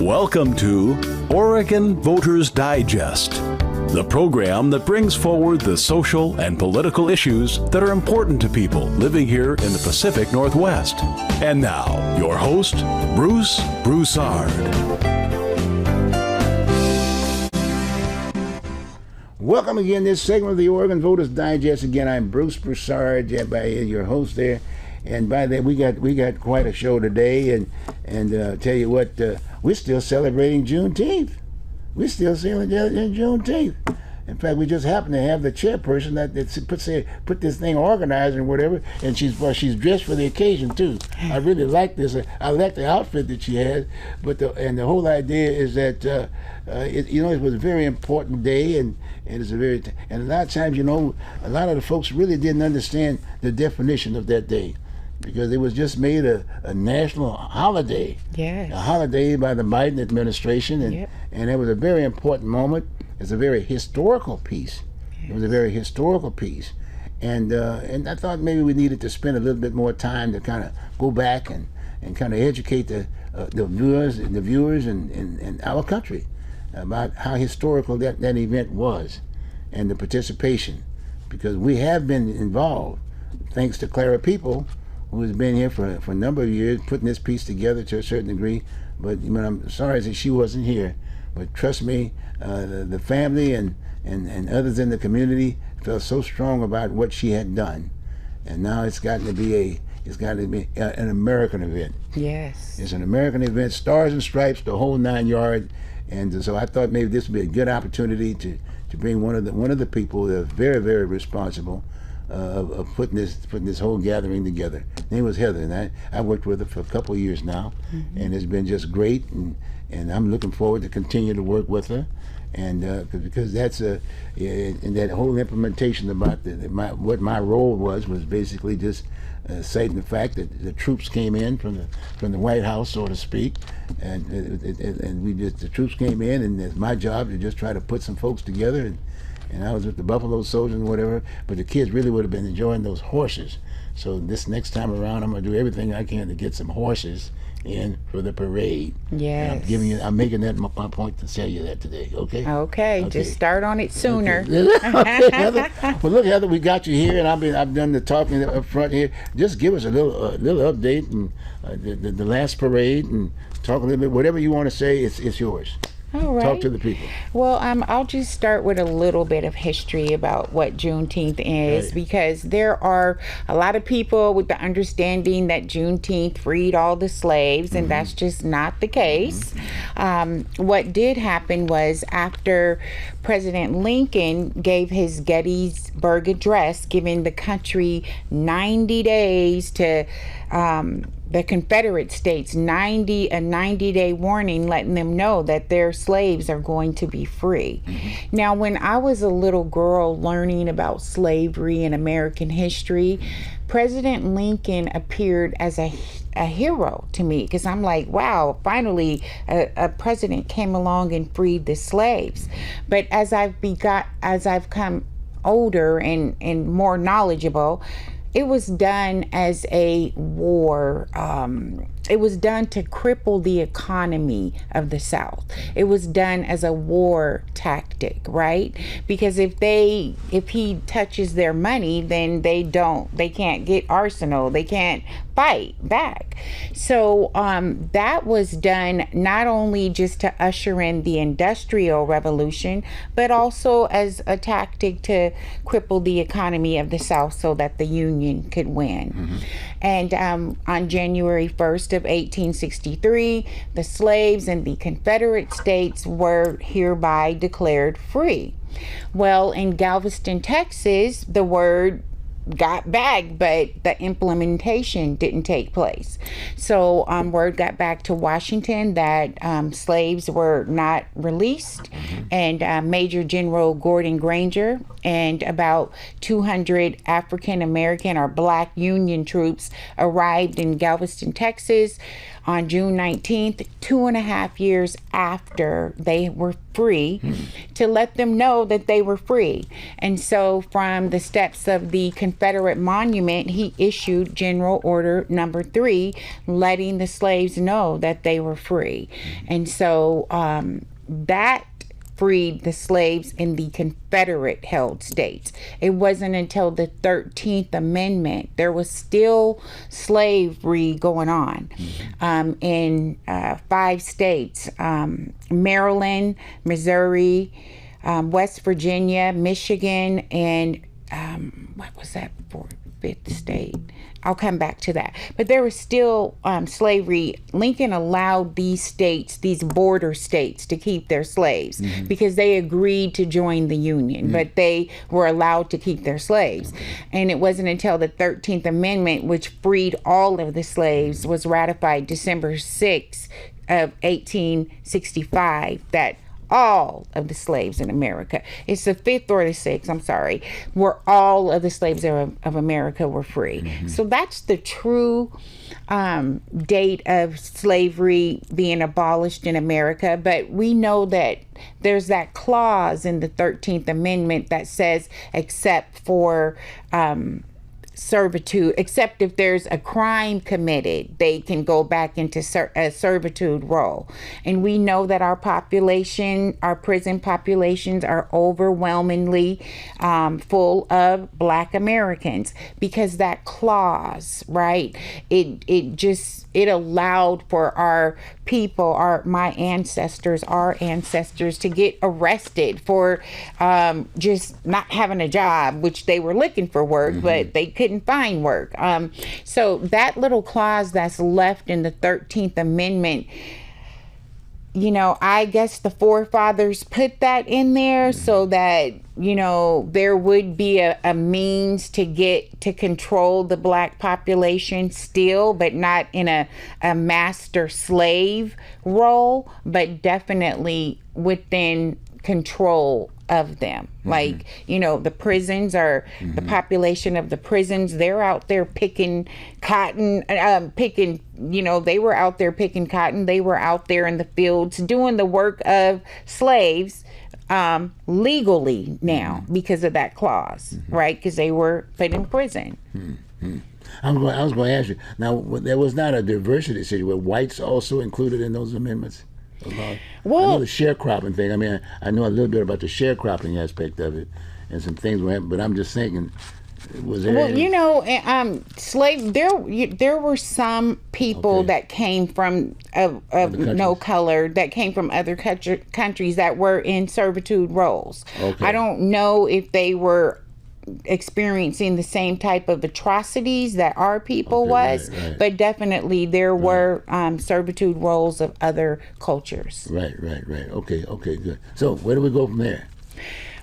Welcome to Oregon Voters Digest, the program that brings forward the social and political issues that are important to people living here in the Pacific Northwest. And now, your host, Bruce Broussard. Welcome again to this segment of the Oregon Voters Digest. Again, I'm Bruce Broussard, your host there. And by the way, we got quite a show today, and tell you what, we're still celebrating Juneteenth. We're still celebrating Juneteenth. In fact, we just happen to have the chairperson that put this thing organized and whatever, and she's dressed for the occasion too. I really like this. I like the outfit that she has, but the whole idea is that it was a very important day, and it's and a lot of times, a lot of the folks really didn't understand the definition of that day, because it was just made a national holiday. Yes. A holiday by the Biden administration, and it was a very important moment. It's a very historical piece. Yes. It was a very historical piece. And I thought maybe we needed to spend a little bit more time to kind of go back and kind of educate the viewers and our country about how historical that event was and the participation, because we have been involved, thanks to Clara People, who has been here for a number of years, putting this piece together to a certain degree. But I'm sorry that she wasn't here. But trust me, the family and others in the community felt so strong about what she had done, and now it's got to be an American event. Yes, it's an American event, stars and stripes, the whole 9 yards. And so I thought maybe this would be a good opportunity to bring one of the people that are very, very responsible of putting this whole gathering together. Her name was Heather, and I worked with her for a couple of years now, and it's been just great, and I'm looking forward to continue to work with her, and because that's and that whole implementation about what my role was basically just citing the fact that the troops came in from the White House, so to speak, and the troops came in, and it's my job to just try to put some folks together, and I was with the Buffalo Soldiers and whatever, but the kids really would have been enjoying those horses. So this next time around, I'm going to do everything I can to get some horses in for the parade. Yes. I'm making that my point to tell you that today, okay? Okay, just start on it sooner. Okay, Heather. Well, look, Heather, we got you here, and I've done the talking up front here. Just give us a little update and the last parade, and talk a little bit, whatever you want to say, it's yours. All right. Talk to the people. Well, I'll just start with a little bit of history about what Juneteenth is, Right. because there are a lot of people with the understanding that Juneteenth freed all the slaves, and that's just not the case. What did happen was, after President Lincoln gave his Gettysburg Address, giving the country 90 days to the Confederate States, a 90-day warning, letting them know that their slaves are going to be free. Now, when I was a little girl learning about slavery and American history, President Lincoln appeared as a hero to me, because I'm like, wow, finally a president came along and freed the slaves. But as I've come older and more knowledgeable, it was done as a war. It was done to cripple the economy of the South. It was done as a war tactic, right? Because if he touches their money, then they can't get arsenal. They can't fight back. So that was done not only just to usher in the Industrial Revolution, but also as a tactic to cripple the economy of the South so that the Union could win. And on January 1st of 1863, the slaves in the Confederate States were hereby declared free. Well, in Galveston, Texas, the word got back, but the implementation didn't take place. So word got back to Washington that slaves were not released, and Major General Gordon Granger and about 200 African American or Black Union troops arrived in Galveston, Texas on June 19th, 2.5 years after they were free, to let them know that they were free. And so from the steps of the Confederate monument, he issued General Order Number 3, letting the slaves know that they were free. And so that freed the slaves in the Confederate held states. It wasn't until the 13th Amendment there was still slavery going on in 5 states: Maryland, Missouri, West Virginia, Michigan, and what was that for? 5th state? I'll come back to that. But there was still slavery. Lincoln allowed these states, these border states, to keep their slaves because they agreed to join the Union, but they were allowed to keep their slaves. And it wasn't until the 13th Amendment, which freed all of the slaves, was ratified December 6th of 1865, that all of the slaves in America, it's the 5th or the 6th, I'm sorry, where all of the slaves of America were free. So that's the true date of slavery being abolished in America. But we know that there's that clause in the 13th Amendment that says, except for servitude, except if there's a crime committed, they can go back into a servitude role. And we know that our population, our prison populations, are overwhelmingly full of Black Americans, because that clause, right, it allowed for our people, our ancestors to get arrested for just not having a job, which they were looking for work, but they couldn't find work. So that little clause that's left in the 13th Amendment, you know, I guess the forefathers put that in there so that, you know, there would be a means to get to control the Black population still, but not in a master slave role, but definitely within control of them. Like, you know, the prisons are the population of the prisons. They're out there picking cotton, you know, they were out there picking cotton. They were out there in the fields doing the work of slaves legally now because of that clause, right? Because they were put in prison. I was going to ask you, now, there was not a diversity situation. Were whites also included in those amendments? Well, I know the sharecropping thing. I mean, I know a little bit about the sharecropping aspect of it, and some things were happening, but I'm just thinking, was there? Well, you know, slave. There were some people that came from of no color, that came from other countries that were in servitude roles. I don't know if they were experiencing the same type of atrocities that our people was, but definitely there were servitude roles of other cultures. Right. Okay, good. So where do we go from there?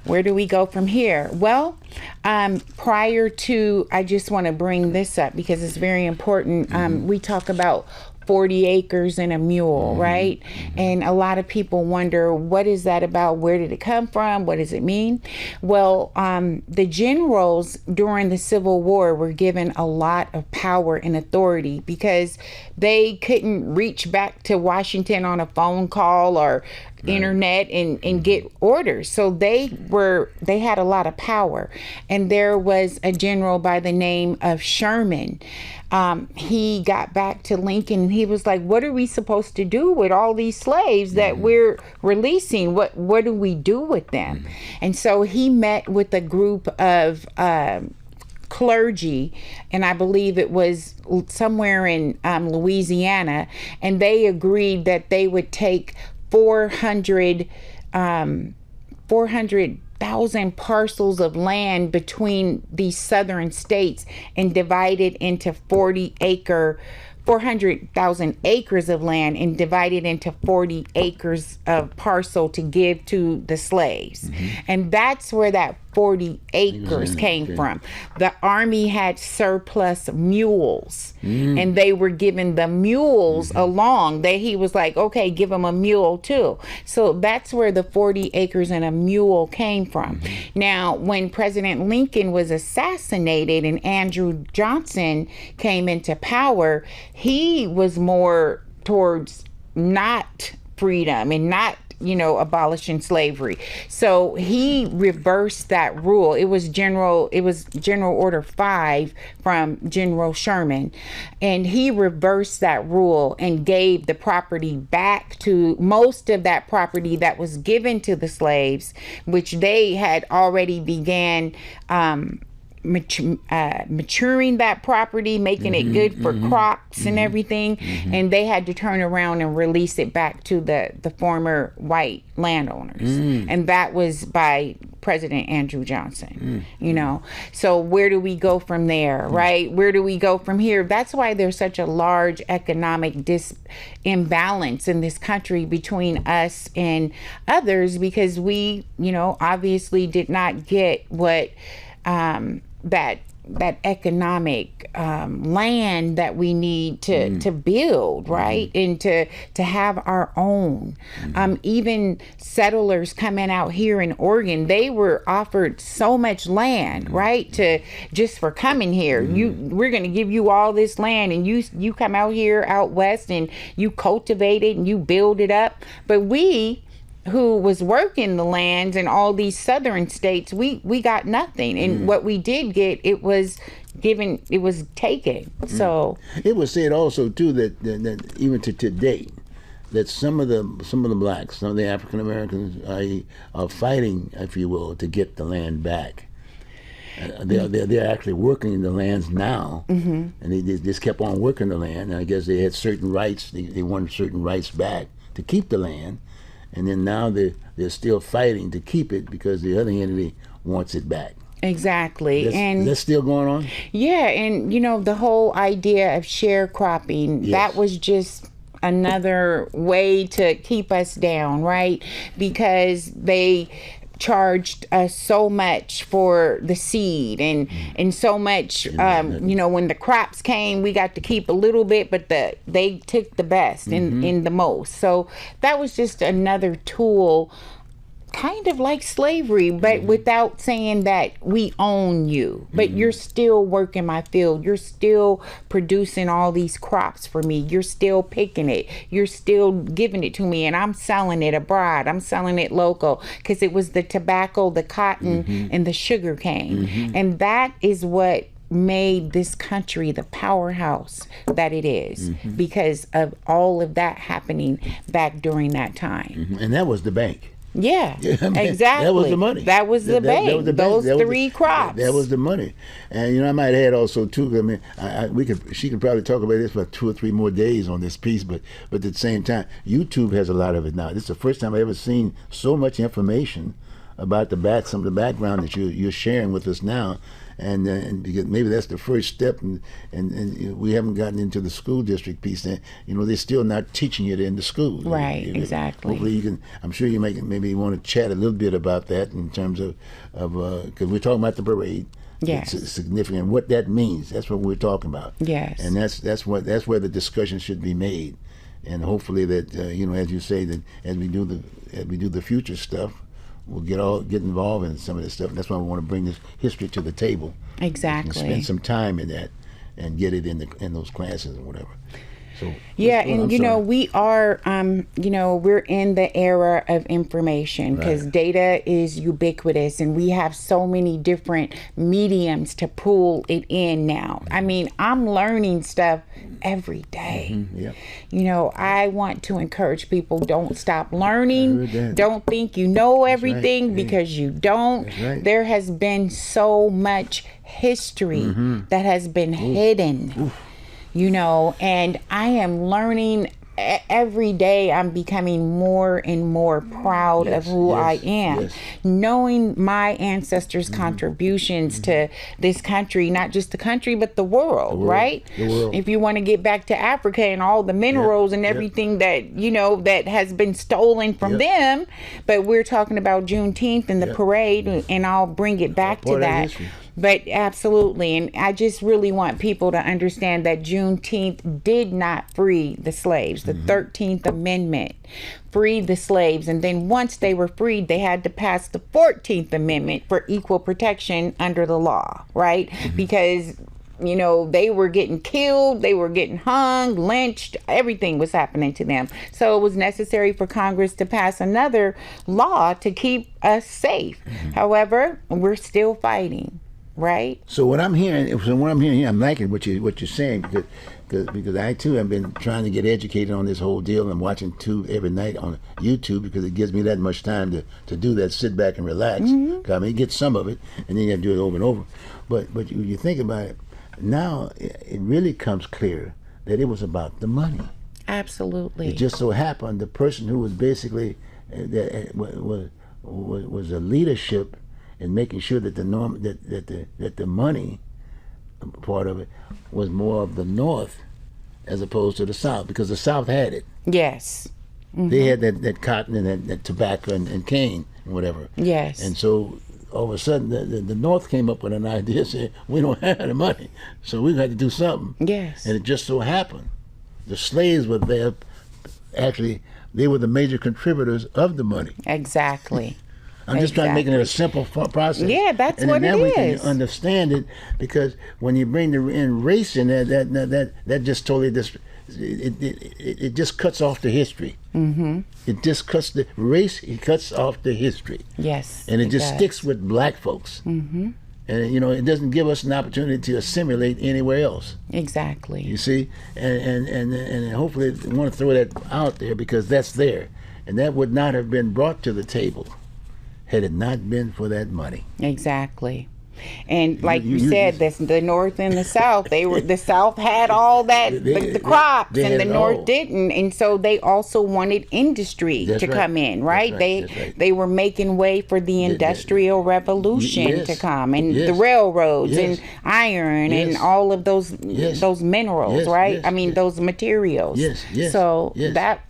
Where do we go from here? Well, prior to, I just want to bring this up because it's very important. We talk about 40 acres and a mule, right? And a lot of people wonder, what is that about? Where did it come from? What does it mean? Well, the generals during the Civil War were given a lot of power and authority because they couldn't reach back to Washington on a phone call or internet and get orders. So they had a lot of power. And there was a general by the name of Sherman. He got back to Lincoln and he was like, what are we supposed to do with all these slaves that we're releasing? What do we do with them? And so he met with a group of clergy, and I believe it was somewhere in Louisiana, and they agreed that they would take 400,000 parcels of land between these southern states and divide it into 400,000 acres of land and divided into 40 acres of parcel to give to the slaves. And that's where that 40 acres came from. The Army had surplus mules, and they were given the mules along. He was like, okay, give them a mule too. So that's where the 40 acres and a mule came from. Now, when President Lincoln was assassinated and Andrew Johnson came into power, he was more towards not freedom and not abolishing slavery. So he reversed that rule. It was General Order 5 from General Sherman. And he reversed that rule and gave the property back to most of that property that was given to the slaves, which they had already began maturing that property, making it good for crops and everything, and they had to turn around and release it back to the former white landowners, and that was by President Andrew Johnson. So where do we go from there, right? Where do we go from here? That's why there's such a large economic imbalance in this country between us and others, because we obviously did not get what that economic land that we need to build, right? And to have our own. Even settlers coming out here in Oregon, they were offered so much land, right? Just for coming here. We're going to give you all this land, and you come out here out west and you cultivate it and you build it up. But we who was working the lands in all these southern states, we got nothing. And what we did get, it was given, it was taken. So it was said also too that even to today, that some of the blacks, some of the African Americans are fighting, if you will, to get the land back. They're actually working the lands now, and they just kept on working the land. And I guess they had certain rights. They wanted certain rights back to keep the land. And then now they're still fighting to keep it because the other entity wants it back. Exactly. And that's still going on? Yeah, and the whole idea of sharecropping, that was just another way to keep us down, right? Because they charged us so much for the seed and so much when the crops came, we got to keep a little bit, but they took the best in the most. So that was just another tool, kind of like slavery, but without saying that we own you, but you're still working my field, you're still producing all these crops for me, you're still picking it, you're still giving it to me, and I'm selling it abroad, I'm selling it local, because it was the tobacco, the cotton, and the sugar cane. And that is what made this country the powerhouse that it is, because of all of that happening back during that time. And that was the bank. Yeah, exactly. That was the money. That was the bank. Those three crops. That was the money. And I might add also too. I mean, she could probably talk about this for 2 or 3 more days on this piece. But at the same time, YouTube has a lot of it now. This is the first time I've ever seen so much information about some of the background that you're sharing with us now. And because maybe that's the first step, and we haven't gotten into the school district piece. That they're still not teaching it in the schools. Right, exactly. Hopefully you can. I'm sure you maybe want to chat a little bit about that in terms of because we're talking about the parade. Yes. It's significant. What that means. That's what we're talking about. Yes. And that's where the discussion should be made, and hopefully that as you say, that as we do the future stuff, we'll get involved in some of this stuff. And that's why we want to bring this history to the table. Exactly. And spend some time in that and get it in those classes or whatever. So yeah, and we are we're in the era of information, because data is ubiquitous, and we have so many different mediums to pull it in now. I mean, I'm learning stuff every day. I want to encourage people, don't stop learning. Don't think you know everything, because you don't. There has been so much history that has been hidden. And I am learning every day I'm becoming more and more proud of who I am, knowing my ancestors' contributions to this country, not just the country, but the world, right? The world. If you want to get back to Africa and all the minerals and everything that, you know, that has been stolen from them, but we're talking about Juneteenth and the parade, and I'll bring it back to that. But absolutely, and I just really want people to understand that Juneteenth did not free the slaves. The 13th Amendment freed the slaves, and then once they were freed, they had to pass the 14th Amendment for equal protection under the law, right? Because, you know, they were getting killed, they were getting hung, lynched, everything was happening to them. So it was necessary for Congress to pass another law to keep us safe. However, we're still fighting. Right. So what I'm hearing, here, I'm liking what you're saying, because I too have been trying to get educated on this whole deal. I'm watching Tube every night on YouTube because it gives me that much time to do that, sit back and relax. I mean, you get some of it, and then you have to do it over and over. But you think about it, now it really comes clear that it was about the money. Absolutely. It just so happened the person who was basically was a leadership and making sure that the money part of it was more of the North as opposed to the South, because the South had it. Yes. They had that cotton and that tobacco and cane and whatever. Yes. And so all of a sudden the North came up with an idea saying, we don't have the money, so we had to do something. Yes. And it just so happened the slaves were there. Actually, they were the major contributors of the money. Exactly. I'm just trying to make it a simple process. Yeah, that's what it is. And then we can understand it, because when you bring in race in there, that just totally it just cuts off the history. It just cuts the race. It cuts off the history. Yes. And it just sticks with black folks. And you know, it doesn't give us an opportunity to assimilate anywhere else. Exactly. You see, and hopefully I want to throw that out there, because that's there, and that would not have been brought to the table had it not been for that money. Exactly. And like you said, the North and the South, the South had all that, the crops, and the North didn't. And so they also wanted industry to come in, right? They were making way for the Industrial Revolution to come, and the railroads and iron and all of those minerals, right? I mean, those materials. So that.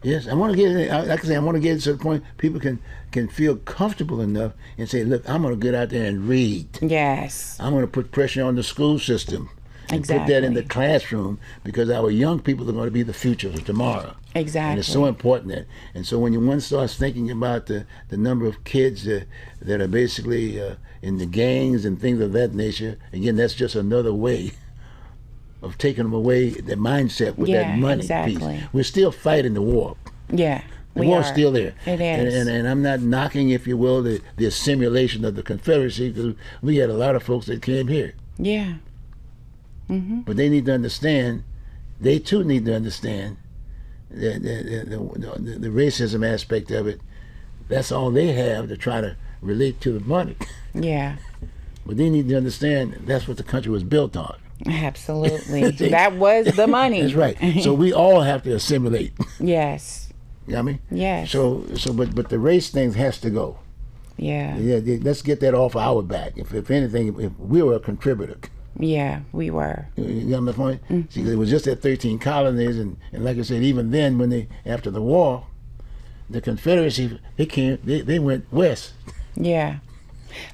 Yes, I want to get, like I say, I want to get to the point people can feel comfortable enough and say, look, I'm going to get out there and read. Yes. I'm going to put pressure on the school system. And Exactly. put that in the classroom, because our young people are going to be the future of tomorrow. Exactly. And it's so important that. And so when one starts thinking about the number of kids that are basically in the gangs and things of that nature, again, that's just another way of taking them away, their mindset with that money piece. We're still fighting the war. Yeah. The war's still there. It is. And I'm not knocking, if you will, the assimilation of the Confederacy, because we had a lot of folks that came here. Yeah. But they need to understand, they too need to understand the racism aspect of it. That's all they have to try to relate to the money. Yeah. But they need to understand that's what the country was built on. Absolutely. That was the money. That's right. So we all have to assimilate. Yes. You know what I mean? Yes. But the race thing has to go. Yeah. Let's get that off our back. If anything, if we were a contributor. Yeah, we were. You got my point? See, it was just at 13 colonies, and like I said, even then, when after the war, the Confederacy, they went west. Yeah.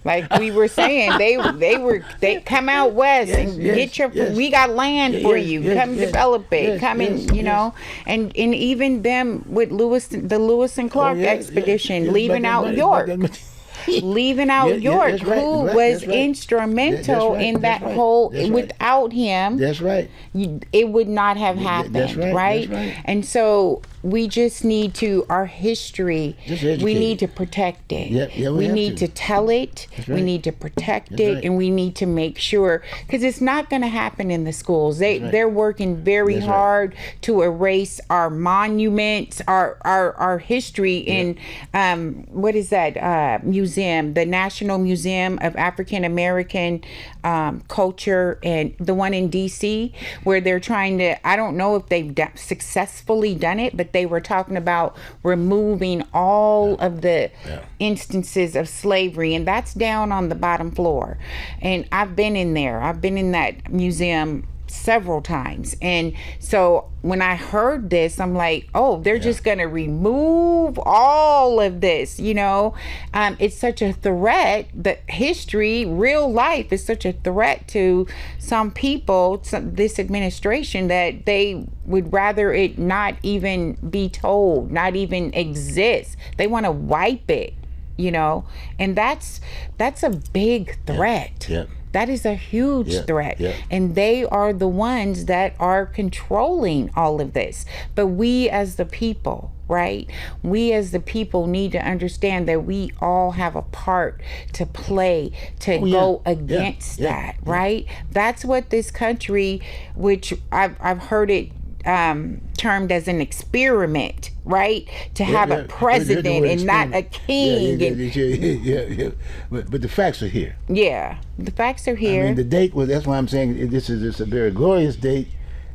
Like we were saying, they come out west and get your. We got land for you. Come develop it. Come and you know, and even them with the Lewis and Clark expedition, leaving out York. Leaving out York, who was instrumental in that whole. Without him, that's right. It would not have happened, right? And so we just need to, our history, we need to protect it. We need to tell it. We need to protect it, and we need to make sure, because it's not going to happen in the schools. They're working very hard to erase our monuments, our history in what is that, museums museum, the National Museum of African American Culture, and the one in DC, where they're trying to, I don't know if they've successfully done it, but they were talking about removing all of the instances of slavery, and that's down on the bottom floor. And I've been in there. I've been in that museum several times. And so when I heard this, I'm like, oh, they're just going to remove all of this, you know. It's such a threat. That history, real life is such a threat to some people, this administration, that they would rather it not even be told, not even exist. They want to wipe it, you know. And that's a big threat. Yeah. That is a huge threat. Yeah. And they are the ones that are controlling all of this. But we as the people, right? We as the people need to understand that we all have a part to play to go against that, right? That's what this country, which I've heard it termed as an experiment, right? To have a president and not a king. But the facts are here. Yeah, the facts are here. I mean, the date was, that's why I'm saying this is a very glorious date.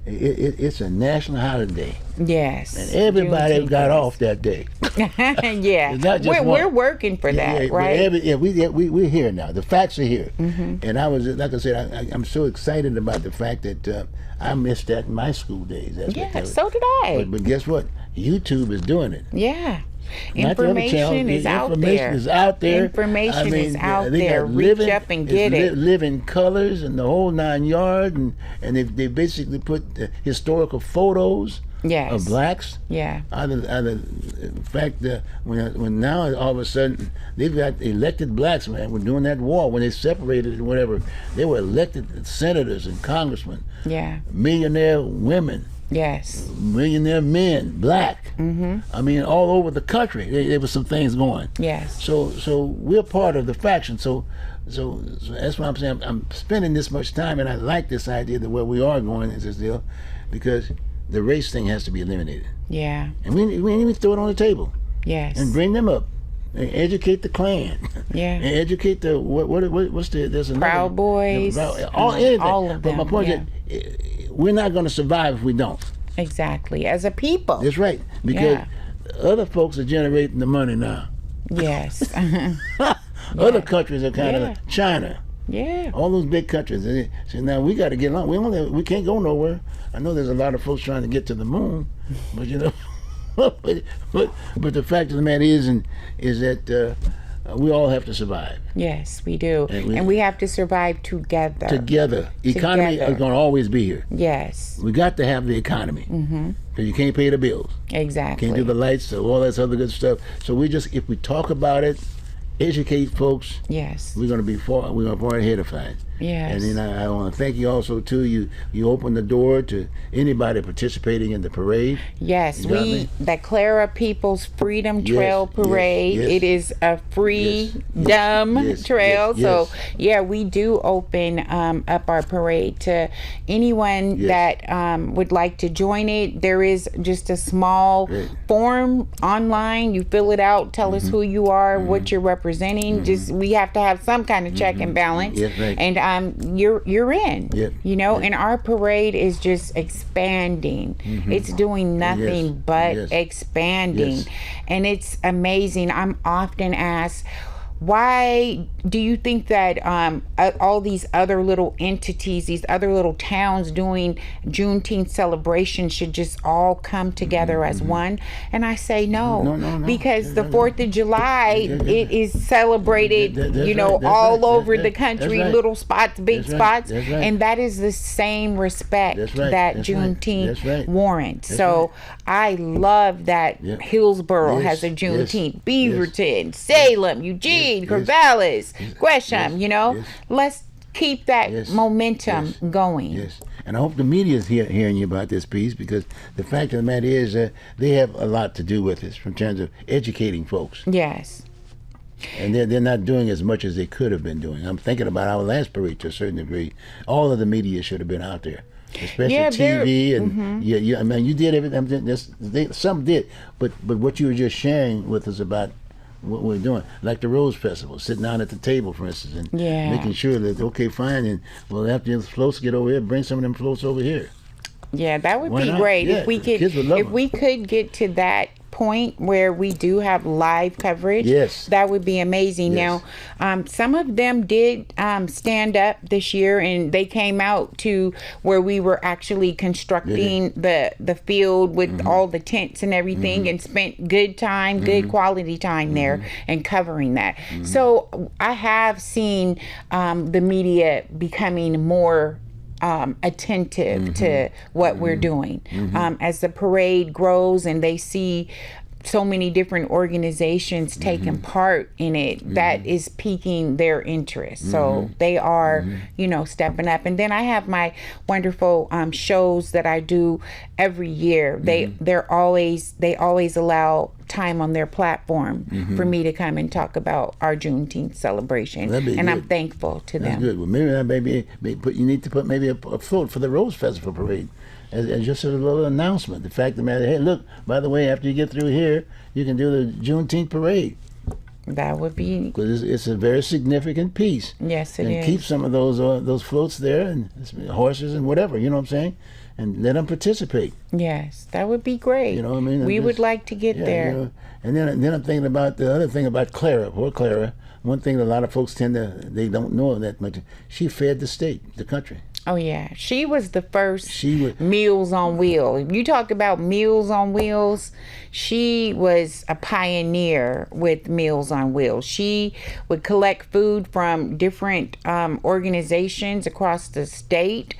It's a national holiday. Yes. And everybody got off that day. Yeah. We're working for that, right? We're here now. The facts are here. And I was, like I said, I'm so excited about the fact that I missed that in my school days. So did I. But guess what? YouTube is doing it. Yeah. Information is out there. Information is out there. Information is out there. Reach up and get it. Living colors and the whole 9 yards, and they basically put historical photos of blacks. Yeah. In fact, when now all of a sudden they've got elected blacks, man. We're doing that war when they separated and whatever. They were elected senators and congressmen. Yeah. Millionaire women. Yes. Millionaire men, black. I mean, all over the country, there was some things going. Yes. So we're part of the faction. So that's why I'm saying I'm spending this much time, and I like this idea that where we are going is this deal, because the race thing has to be eliminated. Yeah. And we need to throw it on the table. Yes. And bring them up. And educate the Klan. Yeah. And educate the what's there's another Proud Boys. All of them. But my point is, we're not going to survive if we don't. Exactly. As a people. That's right. Because other folks are generating the money now. Yes. Other countries are kind of China. Yeah. All those big countries. So now we got to get along. We can't go nowhere. I know there's a lot of folks trying to get to the moon, but you know, but the fact of the matter is that we all have to survive. Yes, we do. And we have to survive together. Together. Economy is going to always be here. Yes. We got to have the economy. Because you can't pay the bills. Exactly. Can't do the lights, so all that other good stuff. So if we talk about it, educate folks. Yes. We're going to be far ahead of time. Yes. And then I want to thank you also too. You opened the door to anybody participating in the parade. Yes, the Clara People's Freedom Trail Parade. Yes. It is a freedom trail. So we do open up our parade to anyone that would like to join it. There is just a small form online. You fill it out. Tell us who you are, what you're representing. Just we have to have some kind of check and balance. Yes, right. And you're in. Yep. You know, and our parade is just expanding. It's doing nothing but expanding. And it's amazing. I'm often asked, why do you think that all these other little entities, these other little towns doing Juneteenth celebrations should just all come together as one? And I say no. Because the 4th of July, it is celebrated, all over the country, little spots, big spots. And that is the same respect that Juneteenth warrants. So I love that Hillsborough has a Juneteenth, Beaverton, Salem, Eugene, Corvallis, Gresham, let's keep that momentum going. Yes, and I hope the media is hearing you about this piece, because the fact of the matter is they have a lot to do with this in terms of educating folks. Yes. And they're not doing as much as they could have been doing. I'm thinking about our last parade to a certain degree. All of the media should have been out there, especially TV and I mean, you did everything. Some did, but what you were just sharing with us about what we're doing. Like the Rose Festival, sitting down at the table, for instance, and Yeah. making sure that, okay, fine, and well, after the floats get over here, bring some of them floats over here. Yeah, that would Why be not? great Yeah, if we the could. kids would love If them. we could get to that point where we do have live coverage, Yes. that would be amazing. Yes. Now, some of them did stand up this year, and they came out to where we were actually constructing the field with Mm-hmm. all the tents and everything, and spent good time, good quality time there, and covering that. So I have seen the media becoming more attentive to what we're doing. As the parade grows and they see so many different organizations taking part in it, that is piquing their interest. So they are, stepping up. And then I have my wonderful shows that I do every year. They always allow time on their platform for me to come and talk about our Juneteenth celebration, That'd be and I'm good. thankful to That's them. good. Well, maybe you need to put maybe a float for the Rose Festival parade, as just a little announcement. The fact of the matter, hey, look, by the way, after you get through here, you can do the Juneteenth parade, That would be, because it's a very significant piece. yes, it And is. keep some of those floats there, and horses and whatever, you know what I'm saying, and let them participate. Yes, that would be great. You know what I mean? We And would just- like to get Yeah, there. And then I'm thinking about the other thing about Clara. Poor Clara. One thing that a lot of folks they don't know that much. She fed the state, the country. Oh yeah, she was the first She was- Meals on Wheels. You talk about Meals on Wheels. She was a pioneer with Meals on Wheels. She would collect food from different organizations across the state,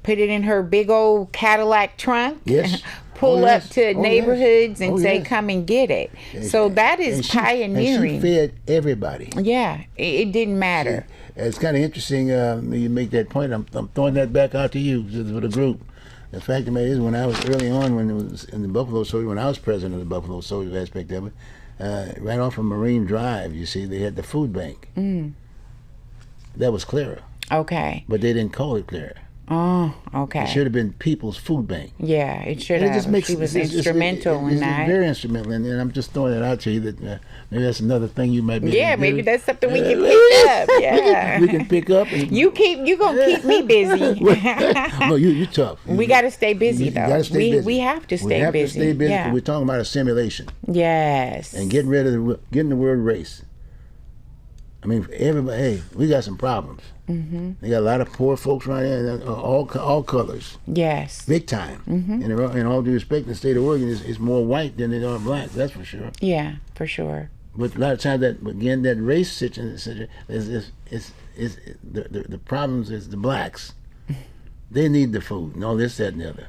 put it in her big old Cadillac trunk. Yes. Pull Oh, yes. up to Oh, yes. neighborhoods and Oh, say, yes. "Come and get it." So that is And pioneering. she fed everybody. Yeah, it didn't matter. It's kind of interesting. You make that point. I'm throwing that back out to you for the group. The fact of the matter is, when I was early on, when it was in the Buffalo Soldier, when I was president of the Buffalo Soldier aspect of it, right off of Marine Drive, you see, they had the food bank. That was Clara, Okay. but they didn't call it Clara. Oh, okay. It should have been People's Food Bank. Yeah, it should And have. She was instrumental in it's that. very instrumental, and I'm just throwing it out to you that maybe that's another thing you might be. Yeah, able to maybe do. that's something we can pick up. Yeah. We can pick up. And, You gonna keep me busy. no, you tough. We gotta stay busy You though. gotta stay busy. We have to stay We have busy. to stay busy. Yeah. We're talking about a simulation Yes. and getting the word race. I mean, everybody. Hey, we got some problems. Mm-hmm. They got a lot of poor folks right here, all colors, Yes. big time. Mm-hmm. And in all due respect, the state of Oregon is more white than they are black. That's for sure. Yeah, for sure. But a lot of times that race situation is the problems is the blacks. They need the food and all this, that, and the other.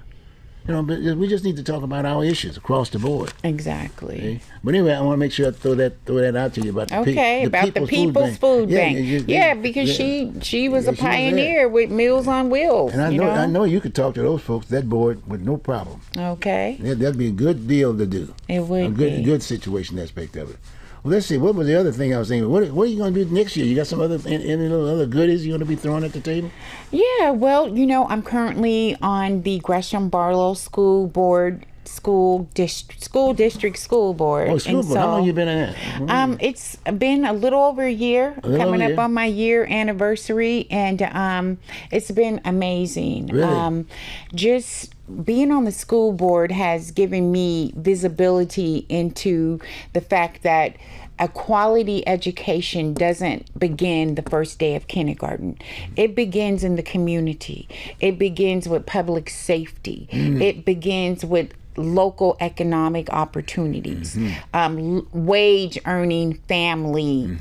But we just need to talk about our issues across the board. Exactly. Okay? But anyway, I want to make sure I throw that out to you about the People's Food Bank. Yeah, because she was a she was pioneer with Meals on Wheels. And I know you could talk to those folks, that board, with no problem. Okay. That'd be a good deal to do. It would a be. good situation aspect of it. Well, let's see. What was the other thing I was thinking? What are you going to do next year? You got some any little other goodies you're going to be throwing at the table? Yeah, well, I'm currently on the Gresham Barlow School Board, school district school board. Oh, school And board. How long so, you been in that? It's been a little over a year, little coming over a up year. on my year anniversary, and it's been amazing. Really? Just being on the school board has given me visibility into the fact that a quality education doesn't begin the first day of kindergarten. It begins in the community. It begins with public safety. It begins with local economic opportunities, wage earning family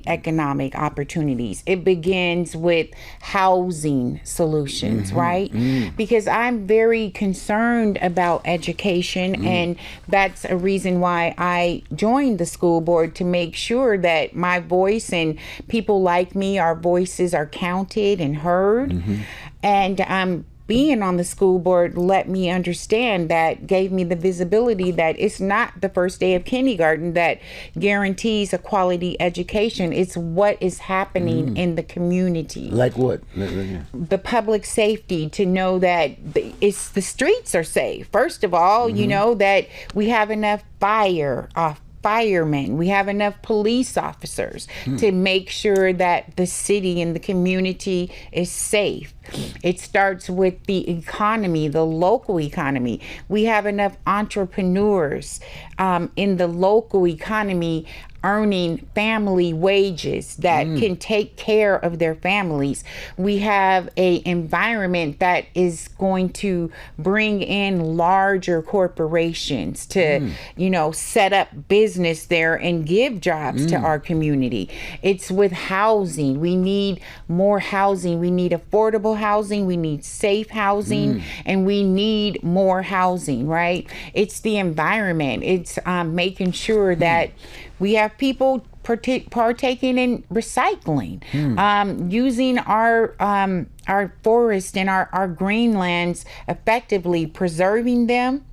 economic opportunities. It begins with housing solutions, right? Because I'm very concerned about education, and that's a reason why I joined the school board, to make sure that my voice and people like me, our voices are counted and heard. And being on the school board let me understand that, gave me the visibility that it's not the first day of kindergarten that guarantees a quality education. It's what is happening in the community. Like what? The public safety, to know that the streets are safe. First of all, that we have enough firemen. We have enough police officers to make sure that the city and the community is safe. It starts with the economy, the local economy. We have enough entrepreneurs in the local economy earning family wages that can take care of their families. We have a environment that is going to bring in larger corporations to, set up business there and give jobs to our community. It's with housing. We need more housing. We need affordable housing. We need safe housing, and we need more housing, right? It's the environment. It's making sure that we have people partaking in recycling, using our forests and our greenlands effectively, preserving them,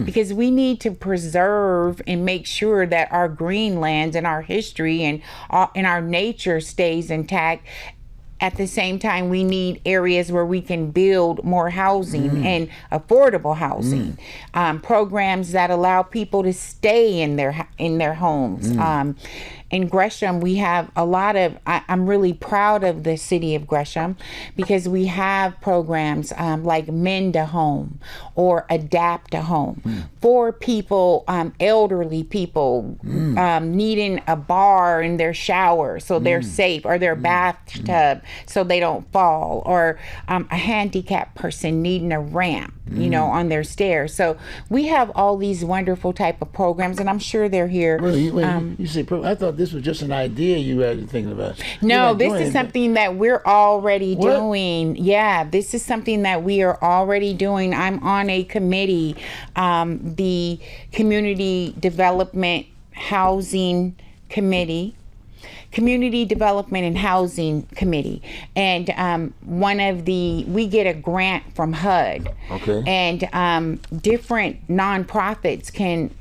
because we need to preserve and make sure that our greenlands and our history and our nature stays intact. At the same time, we need areas where we can build more housing and affordable housing, programs that allow people to stay in their homes. In Gresham, we have a lot of, I'm really proud of the city of Gresham because we have programs like Mend a Home or Adapt a Home for people, elderly people needing a bar in their shower so they're safe, or their bathtub so they don't fall, or a handicapped person needing a ramp, on their stairs. So we have all these wonderful type of programs, and I'm sure they're here. You say, I thought this was just an idea you were thinking about. No, this is something that we're already doing. Yeah, this is something that we are already doing. I'm on a committee, the Community Development Housing Committee. Community Development and Housing Committee, and we get a grant from HUD, and different nonprofits can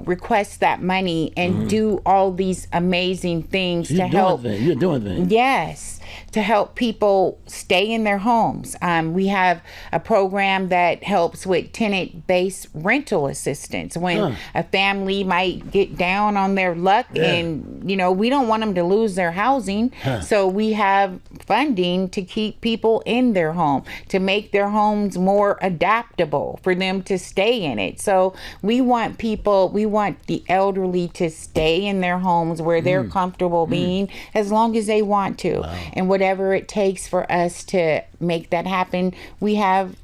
request that money and do all these amazing things to help. You're doing things. Yes, to help people stay in their homes. We have a program that helps with tenant-based rental assistance when a family might get down on their luck and, we don't want them to lose their housing. So we have funding to keep people in their home, to make their homes more adaptable for them to stay in it. So we want the elderly to stay in their homes where they're comfortable being as long as they want to. Wow. And whatever it takes for us to make that happen, we have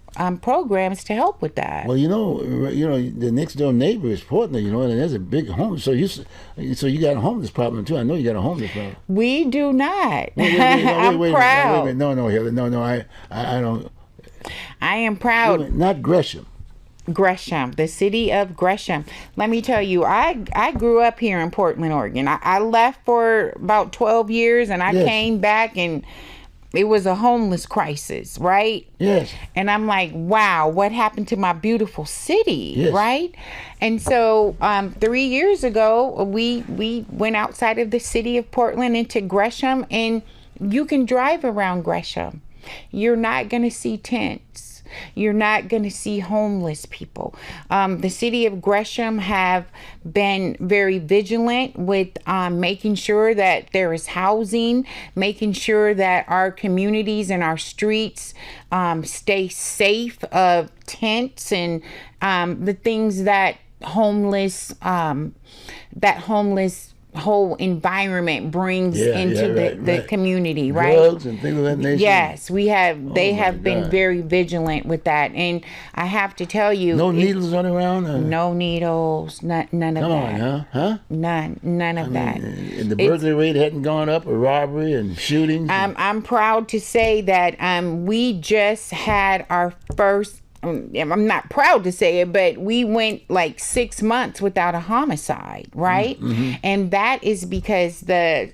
programs to help with that. Well, the next door neighbor is Portland, and there's a big home. So you got a homeless problem too. I know you got a homeless problem. We do not. I'm proud. No, Heather. No. I don't. I am proud. Not Gresham. Gresham, the city of Gresham. Let me tell you, I grew up here in Portland, Oregon. I left for about 12 years and I came back and it was a homeless crisis, right? Yes. And I'm like, wow, what happened to my beautiful city, right? And so 3 years ago, we went outside of the city of Portland into Gresham, and you can drive around Gresham. You're not going to see tents. You're not going to see homeless people. The city of Gresham have been very vigilant with making sure that there is housing, making sure that our communities and our streets stay safe of tents and the things that homeless whole environment brings into the community, right? Drugs and things of that nature. Yes, they have been very vigilant with that, and I have to tell you, no needles running around. No needles, none of that. Come on, huh? None of that. And the burglary rate hadn't gone up, or robbery and shootings. I'm proud to say that we just had our first. I'm not proud to say it, but we went like 6 months without a homicide, right? And that is because the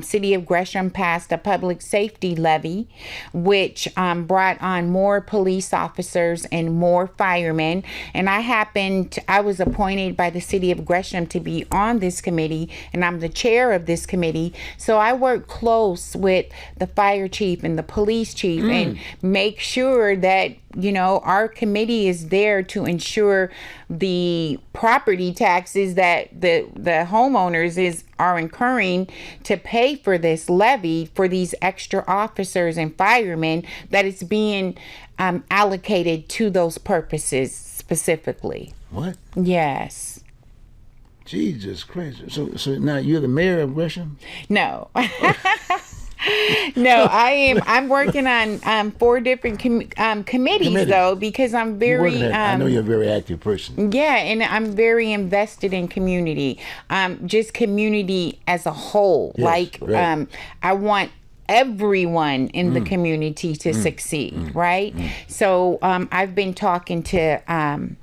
city of Gresham passed a public safety levy, which brought on more police officers and more firemen. And I was appointed by the city of Gresham to be on this committee, and I'm the chair of this committee. So I work close with the fire chief and the police chief and make sure that our committee is there to ensure the property taxes that the homeowners are incurring to pay for this levy for these extra officers and firemen, that it's being allocated to those purposes specifically. What? Yes. Jesus Christ. So now you're the mayor of Gresham? No. No, I'm working on 4 different committees though, because I'm very I know you're a very active person. yeah, and I'm very invested in community, just community as a whole. Yes, right. I want everyone in the community to succeed, right? So I've been talking to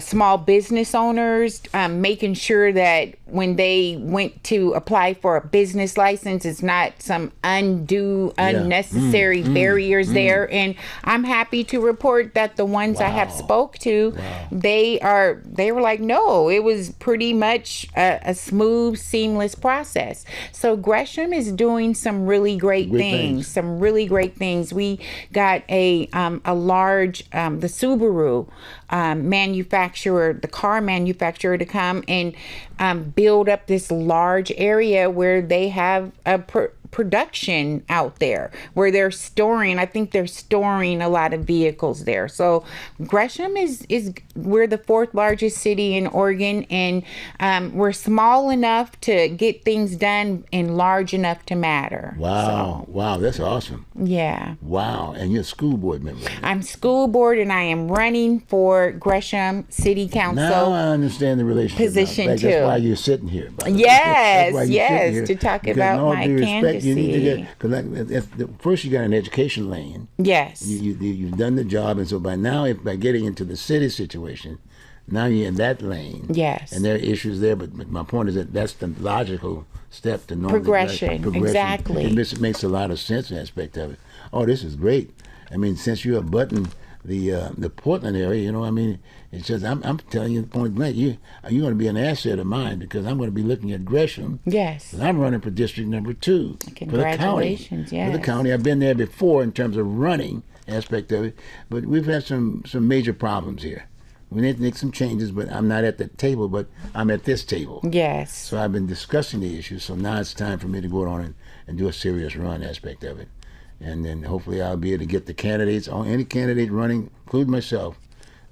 small business owners, making sure that when they went to apply for a business license, it's not some unnecessary barriers there. And I'm happy to report that the ones I have spoke to, they were like, no, it was pretty much a smooth, seamless process. So Gresham is doing some really great things. Some really great things. We got a large, the Subaru manufacturer, the car manufacturer, to come and build up this large area where they have a production out there where they're storing, I think they're storing a lot of vehicles there. So Gresham is we're the 4th largest city in Oregon, and we're small enough to get things done and large enough to matter. Wow. So, wow, that's awesome. Yeah. Wow. And you're a school board member. I'm school board, and I am running for Gresham City Council. Now I understand the relationship. Position now. That's too. why you're sitting here. Yes, That's why you're yes, sitting here. to talk Because about in all my due respect, you need to candidacy. because first you got an education lane. Yes. You've done the job, and so by now, by getting into the city situation, now you're in that lane. Yes. And there are issues there, but my point is that that's the logical step to normally Progression, exactly. It makes a lot of sense, aspect of it. Oh, this is great. I mean, since you're abutting the Portland area, it's just I'm telling you point blank, you're going to be an asset of mine, because I'm going to be looking at Gresham. Yes. And I'm running for district number 2 Congratulations, for the county. yes. For the county, I've been there before in terms of running aspect of it, but we've had some major problems here. We need to make some changes, but I'm not at the table, but I'm at this table. Yes. So I've been discussing the issues, so now it's time for me to go on and do a serious run aspect of it. And then hopefully I'll be able to get the candidates, or any candidate running, including myself,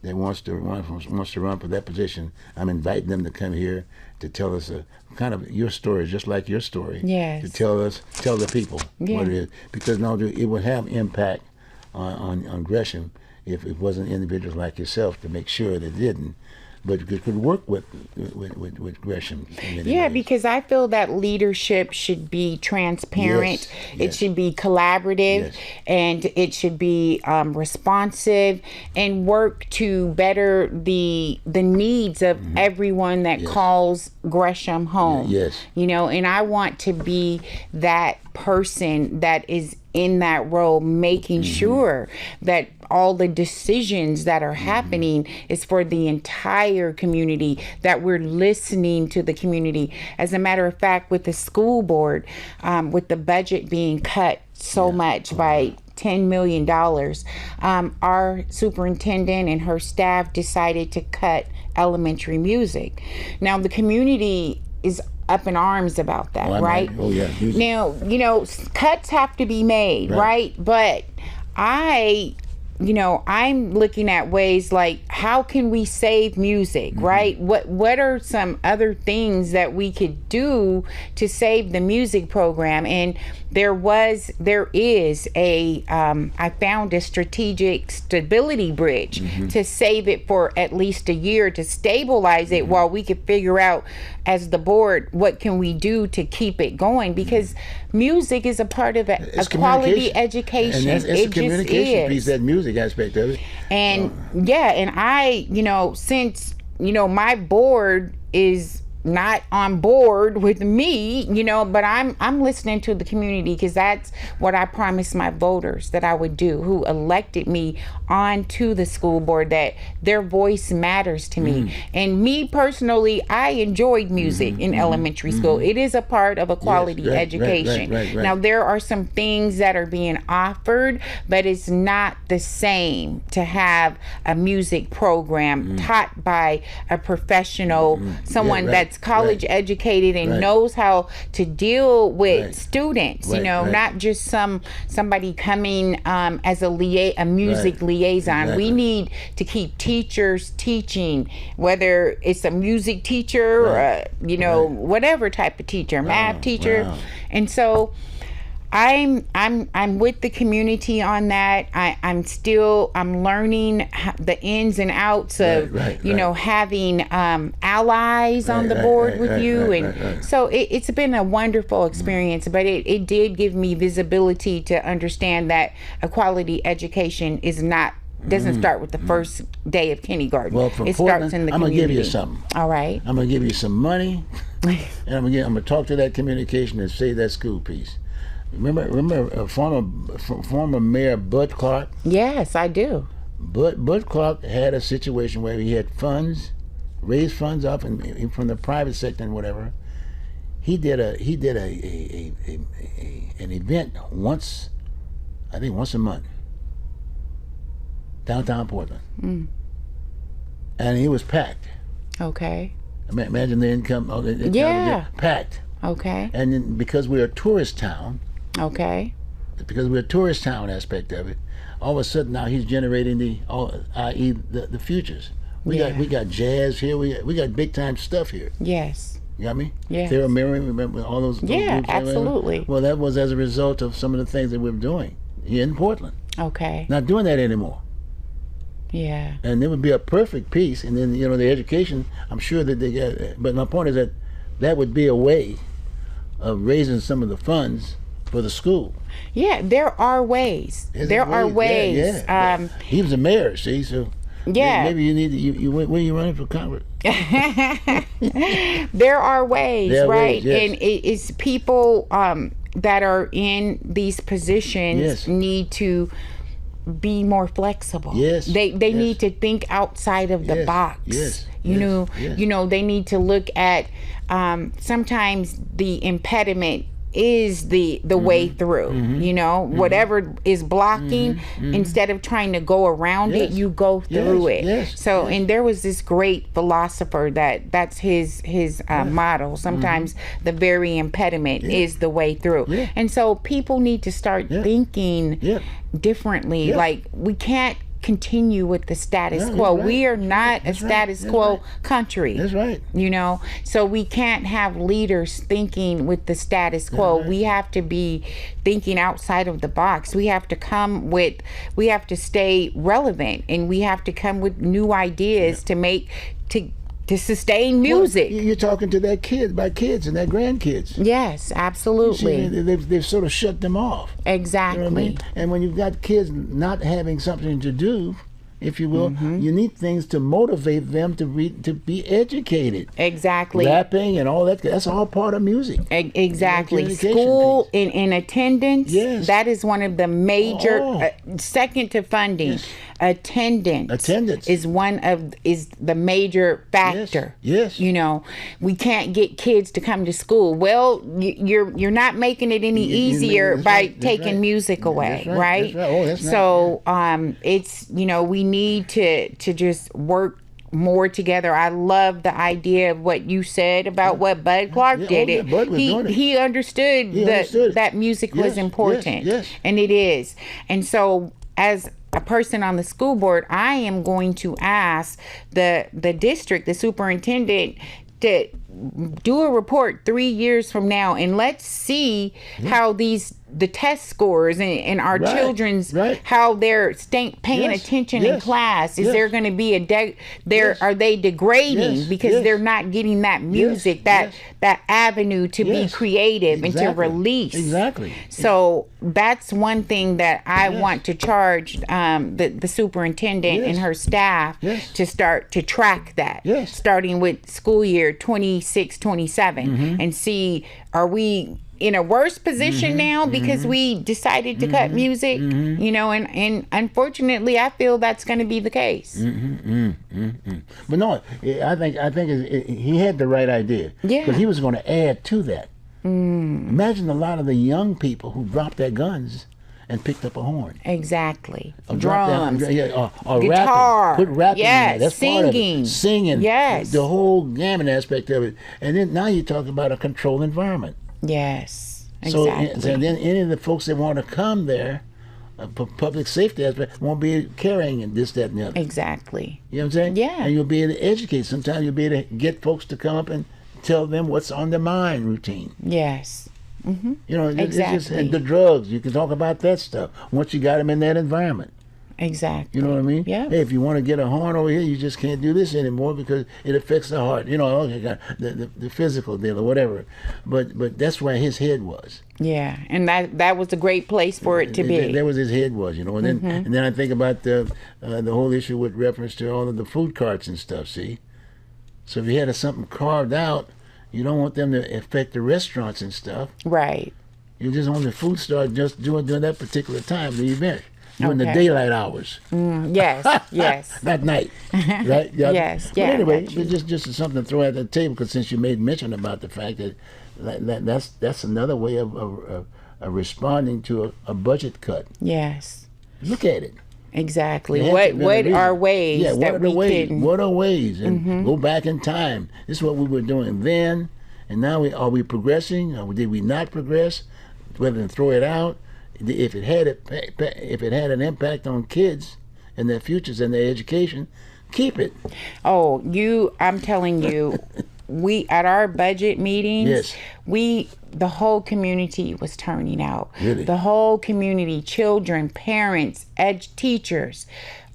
that wants to run for that position. I'm inviting them to come here to tell us kind of your story, just like your story. Yes. To tell the people what it is, because now it would have impact on Gresham if it wasn't individuals like yourself to make sure that it didn't. But it could work with Gresham. In many ways. Because I feel that leadership should be transparent. Yes. It should be collaborative, Yes. and it should be responsive, and work to better the needs of everyone that calls Gresham home. Yes. And I want to be that person that is in that role, making sure that all the decisions that are happening is for the entire community, that we're listening to the community. As a matter of fact, with the school board, with the budget being cut so much by $10 million, our superintendent and her staff decided to cut elementary music. Now, the community is up in arms about that, right? Oh, yeah. Now, cuts have to be made, right? But I'm looking at ways like, how can we save music, right? What are some other things that we could do to save the music program? And there is I found a strategic stability bridge to save it for at least a year, to stabilize it while we could figure out as the board, what can we do to keep it going? Because music is a part of a quality education. And that's a communication piece, that music aspect of it. And and I, since, my board is not on board with me, but I'm listening to the community, because that's what I promised my voters that I would do, who elected me onto the school board, that their voice matters to me. And me personally, I enjoyed music in elementary school. It is a part of a quality education. Right. Now, there are some things that are being offered, but it's not the same to have a music program taught by a professional, someone that's college educated and knows how to deal with students, not just somebody coming as a music liaison. We need to keep teachers teaching, whether it's a music teacher or whatever type of teacher, math teacher. And so I'm with the community on that. I'm learning the ins and outs of having allies on the board with you, and so it's been a wonderful experience. But it did give me visibility to understand that a quality education doesn't start with the first day of kindergarten. Well, from it Portland, starts in the I'm community. gonna give you something. All right. I'm gonna give you some money, and I'm gonna talk to that communication and say that school piece. Remember former Mayor Bud Clark? Yes, I do. Bud Clark had a situation where he had raised funds up from the private sector and whatever. He did an event once a month, downtown Portland, and he was packed. Okay. Imagine the income. Packed. Okay. And then because we're a tourist town. Okay. Because we're a tourist town aspect of it, all of a sudden now he's generating the futures. We got jazz here. We got big time stuff here. Yes. You got me? Yes. Sarah Miriam, remember all those yeah, groups? absolutely. Well, that was as a result of some of the things that we're doing here in Portland. Okay. Not doing that anymore. Yeah. And it would be a perfect piece. And then the education, I'm sure that they get. But my point is that would be a way of raising some of the funds for the school. Yeah, there are ways. There are ways. Yeah. He was the mayor, see, so yeah. Maybe you need to, you when are you running for Congress? There are ways, right? Ways, yes. And it's people that are in these positions need to be more flexible. Yes. They need to think outside of the box. Yes. You know, they need to look at sometimes the impediment is the way through. Whatever is blocking, instead of trying to go around it, you go through it. So and there was this great philosopher that's his motto. Sometimes the very impediment is the way through. And so people need to start thinking differently. Like, we can't continue with the status quo. We are not a status quo country. That's right. So we can't have leaders thinking with the status quo. We have to be thinking outside of the box. We have to stay relevant, and we have to come with new ideas to sustain music. Well, you're talking to that kids and their grandkids. Yes, absolutely. See, they've sort of shut them off. Exactly. You know what I mean? And when you've got kids not having something to do, if you will, you need things to motivate them to be educated. Exactly. Rapping and all that's all part of music. Exactly. School in attendance. Yes. That is one of the major second to funding. Yes. Attendance is the major factor. Yes. We can't get kids to come to school. Well, you're not making it any easier by taking music away, right? That's right. Oh, that's so it's we need to just work more together. I love the idea of what you said about what Bud Clark did. Bud was doing it. He understood that music was important, and it is. And so as a person on the school board, I am going to ask the district, the superintendent, to do a report 3 years from now, and let's see how these the test scores and our Right, children's right. how they're paying Yes, attention in yes, class. Is yes. there going to be Yes. are they degrading Yes, because yes. they're not getting that music, yes. that avenue to be Yes, creative and to exactly, release? exactly. So that's one thing that I Yes. want to charge the superintendent and Yes. her staff Yes. to start to track that, Yes. starting with school year 26-27, Mm-hmm. and see, are we in a worse position now because we decided to cut music, you know, and unfortunately I feel that's going to be the case. But no, I think he had the right idea. Yeah. Because he was going to add to that. Imagine a lot of the young people who dropped their guns and picked up a horn. Exactly. Or dropped Drums, their- or guitar, rapping. Put rapping in yes, there. That's part of singing. it. Singing. Yes. The whole gamut aspect of it. And then now you talk about a controlled environment. Yes, So, exactly. so then any of the folks that want to come there, public safety aspect, won't be carrying and this, that, and the other. Exactly. You know what I'm saying? Yeah. And you'll be able to educate. Sometimes you'll be able to get folks to come up and tell them what's on their mind routine. Yes. You know, it's just, Exactly. and the drugs, you can talk about that stuff once you got them in that environment. Exactly. You know what I mean? Yeah. Hey, if you want to get a horn over here, you just can't do this anymore because it affects the heart. You know, okay, the physical deal or whatever. But that's where his head was. Yeah, and that was a great place for it to be. That was his head was, you know. And then I think about the whole issue with reference to all of the food carts and stuff. See, so if you had something carved out, you don't want them to affect the restaurants and stuff. Right. You just want the food start just during that particular time, the event, during the Okay. daylight hours, Yes. Yes. not night, right? Yeah. Yes, But yeah, I anyway, got you. it's just something to throw at the table because since you made mention about the fact that's another way of responding to a budget cut. Yes. Look at it. Exactly. There has to be What a are reason. ways Yeah, that what are the we ways? can? What are ways? And go back in time. This is what we were doing then, and now are we progressing? Or did we not progress? Rather than throw it out, if it had an impact on kids and their futures and their education, keep it. Oh, I'm telling you, we at our budget meetings, Yes. the whole community was turning out. Really? The whole community, children, parents, teachers,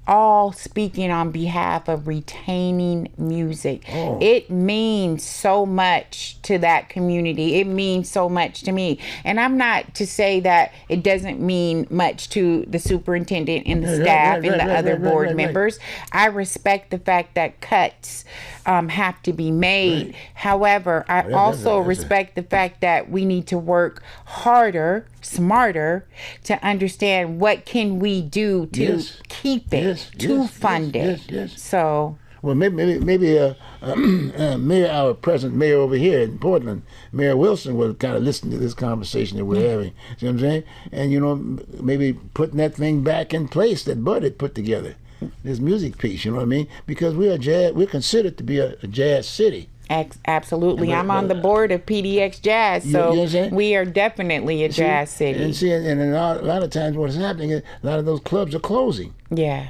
all speaking on behalf of retaining music. Oh. It means so much to that community. It means so much to me. And I'm not to say that it doesn't mean much to the superintendent and the Right, staff right, and the right, other right, board right. members. I respect the fact that cuts have to be made. Right. However, I that's also a- respect the fact that we need to work harder, smarter, to understand what can we do to Yes. keep it, Yes, to yes, fund yes, it. yes, yes. So, Well, maybe Mayor, our present mayor over here in Portland, Mayor Wilson, will kind of listen to this conversation that we're having. See what I'm saying? And you know, maybe putting that thing back in place that Bud had put together, this music piece. You know what I mean? Because we're considered to be a jazz city. absolutely. But- I'm on the board of PDX Jazz, You so know what I'm saying? we are definitely a jazz city. And see, and a lot of times what's happening is a lot of those clubs are closing. Yeah.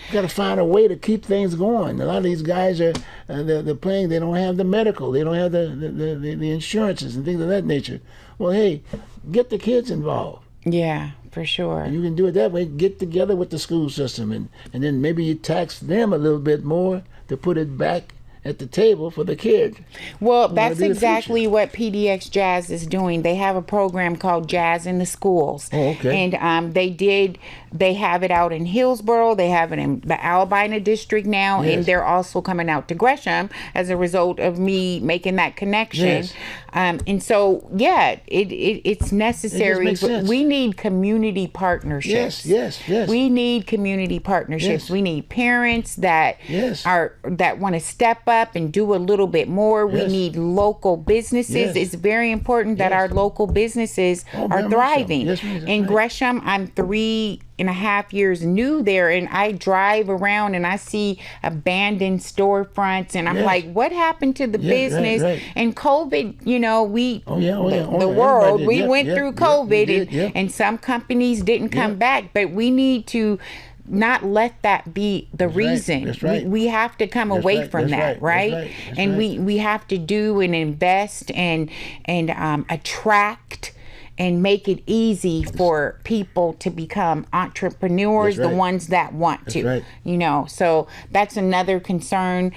You got to find a way to keep things going. A lot of these guys are they're playing. They don't have the medical. They don't have the insurances and things of that nature. Well, hey, get the kids involved. Yeah, for sure. You can do it that way. Get together with the school system, and then maybe you tax them a little bit more to put it back at the table for the kids. Well, Wanna that's be the exactly future. what PDX Jazz is doing. They have a program called Jazz in the Schools. Oh, okay. And they have it out in Hillsborough. They have it in the Albina district now. Yes. And they're also coming out to Gresham as a result of me making that connection. Yes. And so, yeah, it's necessary. makes sense. We need community partnerships. Yes. We need community partnerships. Yes. We need parents that Yes. that want to step up and do a little bit more. We Yes. need local businesses. Yes. It's very important that Yes. our local businesses Oh, are very much so. thriving. Yes, ma'am, that's In right. Gresham, I'm 3.5 years new there, and I drive around and I see abandoned storefronts, and I'm Yes. like, what happened to the Yeah, right, business? right. And COVID, you know, Oh, yeah. the Everybody world, did. we Yep, went yep, through yep, COVID, we did, yep. and some companies didn't come Yep. back, but we need to not let that be the right, reason. that's right. We have to come That's away right, from that's that, right, right? that's right, that's And right. we have to do and invest and attract and make it easy for people to become entrepreneurs, That's right. the ones that want to, right. you know. So that's another concern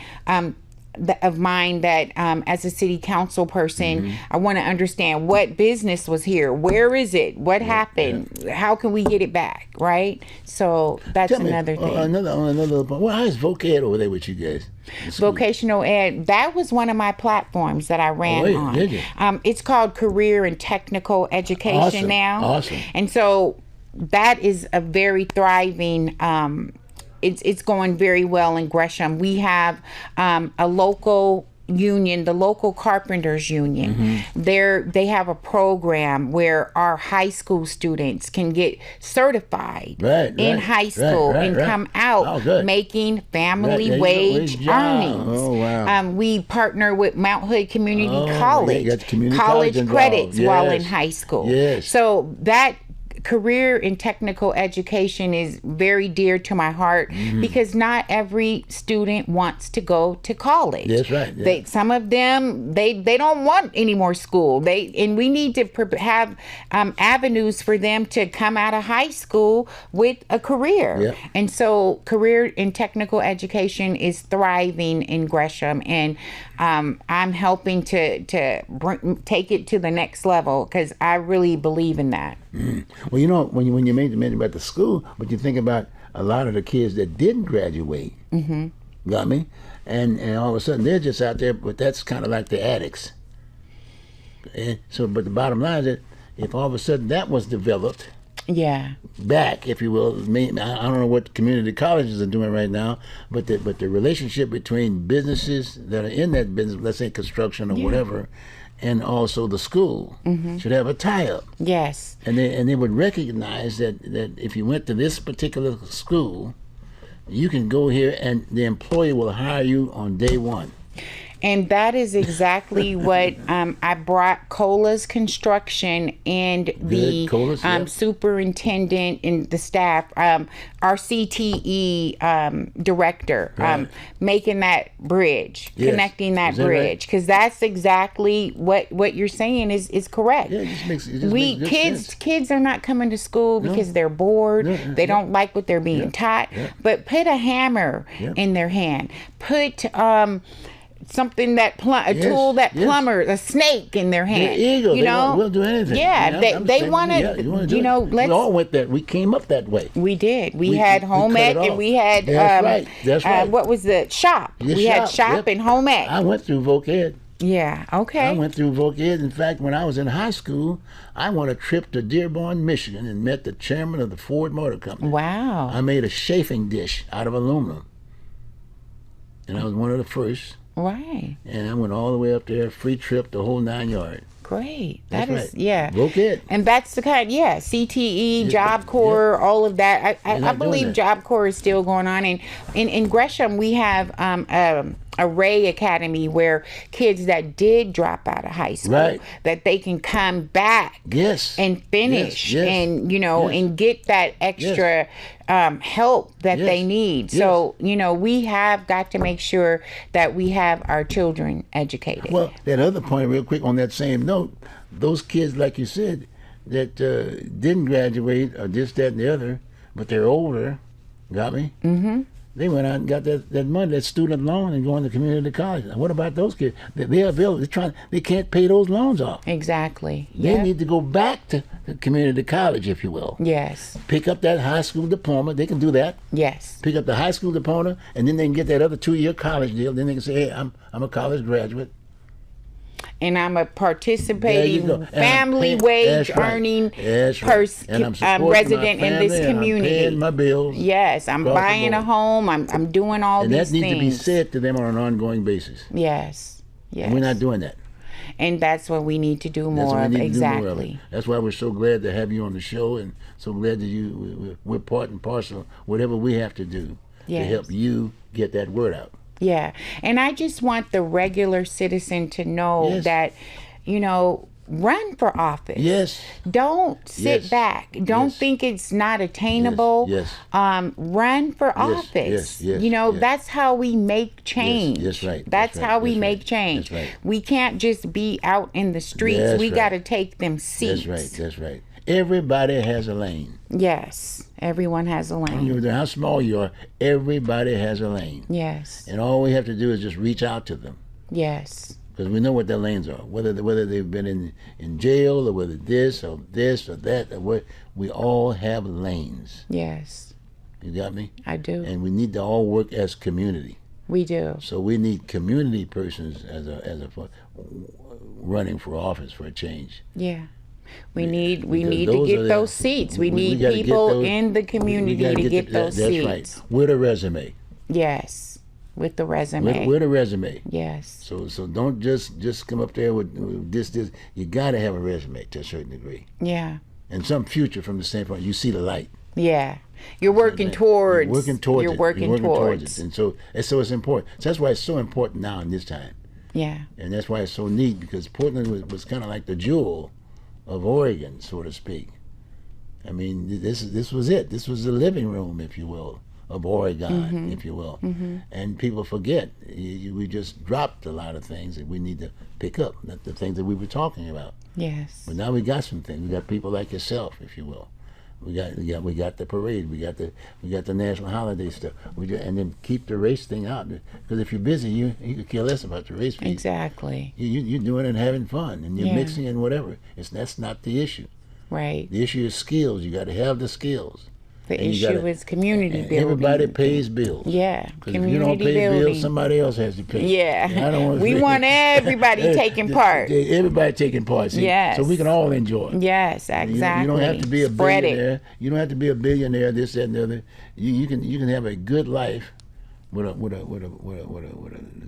of mine, that as a city council person, I want to understand what business was here, where is it, what happened, how can we get it back, right? So that's Tell me, another thing. another point. Well, how's VocEd over there with you guys? The school? Vocational ed, that was one of my platforms that I ran yeah, on. did you? It's called Career and Technical Education Awesome, now. awesome. And so that is a very thriving, it's going very well in Gresham. We have a local union, the local carpenters union. They have a program where our high school students can get certified in high school and come out making family wage earnings. Oh, wow. We partner with Mount Hood Community yeah, College, you got community college college credits involved. while in Yes. high school. Yes. So that career in technical education is very dear to my heart, because not every student wants to go to college. That's right, yeah. Some of them they don't want any more school. And we need to have avenues for them to come out of high school with a career. Yeah. And so career in technical education is thriving in Gresham, and I'm helping to take it to the next level, because I really believe in that. Well, you know, when you mentioned about the school, but you think about a lot of the kids that didn't graduate, got me? And all of a sudden they're just out there, but that's kind of like the addicts. And so, but the bottom line is that if all of a sudden that was developed Yeah. back, if you will, I don't know what community colleges are doing right now, but the relationship between businesses that are in that business, let's say construction or whatever, and also the school should have a tie-up. Yes. And they would recognize that if you went to this particular school, you can go here and the employer will hire you on day one. And that is exactly what I brought Cola's Construction and the Cola's, yeah. superintendent and the staff, our CTE director, Right. making that bridge, Yes. connecting that Is that right? bridge, because that's exactly what you're saying is correct. Yeah, it just makes good sense. Kids are not coming to school because they're bored. They don't like what they're being taught. But put a hammer in their hand. Put something a tool that plumber, a snake in their hand. They're eager. You know, we'll do anything. Yeah, You know, they want to. You know, we all went that. We came up that way. We did. We had home cut ec it and off. we had That's right. what was the shop? Yes, We had shop, shop yep. and home ec. I went through VocEd. Yeah. Okay. I went through VocEd. In fact, when I was in high school, I went a trip to Dearborn, Michigan, and met the chairman of the Ford Motor Company. Wow. I made a chafing dish out of aluminum, and I was one of the first. Right. And I went all the way up there, free trip, the whole 9 yards. Great. That's That is, right. yeah. VocEd. And that's the kind, CTE, Job Corps, all of that. I not doing believe that. Job Corps is still going on. And in Gresham, we have a Ray Academy where kids that did drop out of high school, Right. that they can come back Yes. and finish Yes. and, you know, Yes. and get that extra help that they Yes. need. Yes. So, you know, we have got to make sure that we have our children educated. Well, that other point, real quick, on that same note, those kids, like you said, that didn't graduate or this, that, and the other, but they're older, got me? Mm-hmm. They went out and got that money, that student loan, and going to community college. Now, what about those kids? They're available. They can't pay those loans off. Exactly. They Yeah. need to go back to the community college, if you will. Yes. Pick up that high school diploma. They can do that. Yes. Pick up the high school diploma, and then they can get that other 2-year college deal. Then they can say, "Hey, I'm a college graduate." And I'm a There you participating go. And I'm family paying- wage that's right. earning That's right. And I'm supporting resident my in this family, and I'm community. paying my bills. Yes, I'm across the buying a board. home. I'm doing all And these that needs things. to be said to them on an ongoing basis. Yes. Yes. And we're not doing that. And that's what we need to do That's more what of. we need to do more of it. Exactly. That's why we're so glad to have you on the show, and so glad that we're part and parcel whatever we have to do to Yes. help you get that word out. Yeah. And I just want the regular citizen to know Yes. that, you know, run for office. Yes. Don't sit Yes. back. Don't Yes. think it's not attainable. Yes. Run for office. Yes. You know, Yes. that's how we make change. Yes, right. That's That's right. how we That's make right. change. That's right. We can't just be out in the streets. That's We right. got to take them seats. That's right. That's right. Everybody has a lane. Yes. Everyone has a No lane. matter how small you are, everybody has a lane. Yes. And all we have to do is just reach out to them. Yes. Because we know what their lanes are, whether they've been in jail or whether this or that, or what, we all have lanes. Yes. You got me? I do. And we need to all work as community. We do. So we need community persons as running for office for a change. Yeah. We need Because to those get are those seats. We need gotta get people those- in the we community gotta to get those that's seats. right. With a resume. Yes. With the resume. With a resume. Yes. So don't just come up there with this. You got to have a resume to a certain degree, Yeah. and some future from the standpoint you see the light. Yeah. You're working towards. You're working towards You're it. working towards. it, and so it's important. So that's why it's so important now in this time, Yeah. and that's why it's so neat, because Portland was kind of like the jewel of Oregon, so to speak. I mean, this was it. This was the living room, if you will, of Oregon, if you will. And people forget. We just dropped a lot of things that we need to pick up, not the things that we were talking about. Yes. But now we got some things. We got people like yourself, if you will. We got the parade. We got the national holiday stuff. And then keep the race thing out, because if you're busy, you could care less about the race piece. Exactly. You're doing it and having fun, and you're Yeah. mixing and whatever. That's not the issue. Right. The issue is skills. You got to have the skills. The And you issue gotta- is community and building. everybody pays bills. Yeah. 'Cause if you don't Community pay building. bills, somebody else has to pay. Yeah. And I don't want We want everybody taking part. Everybody taking part. See? Yes. So we can all enjoy. Yes, exactly. You don't have to be a Spread billionaire. it. You don't have to be a billionaire. This, that, and the other. You can have a good life with a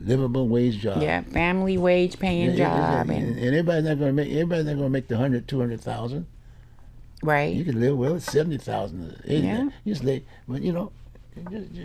livable wage job. Yeah. Family wage paying job. And everybody's not going to make the 200,000. Right. You can live well at 70,000. Yeah. But you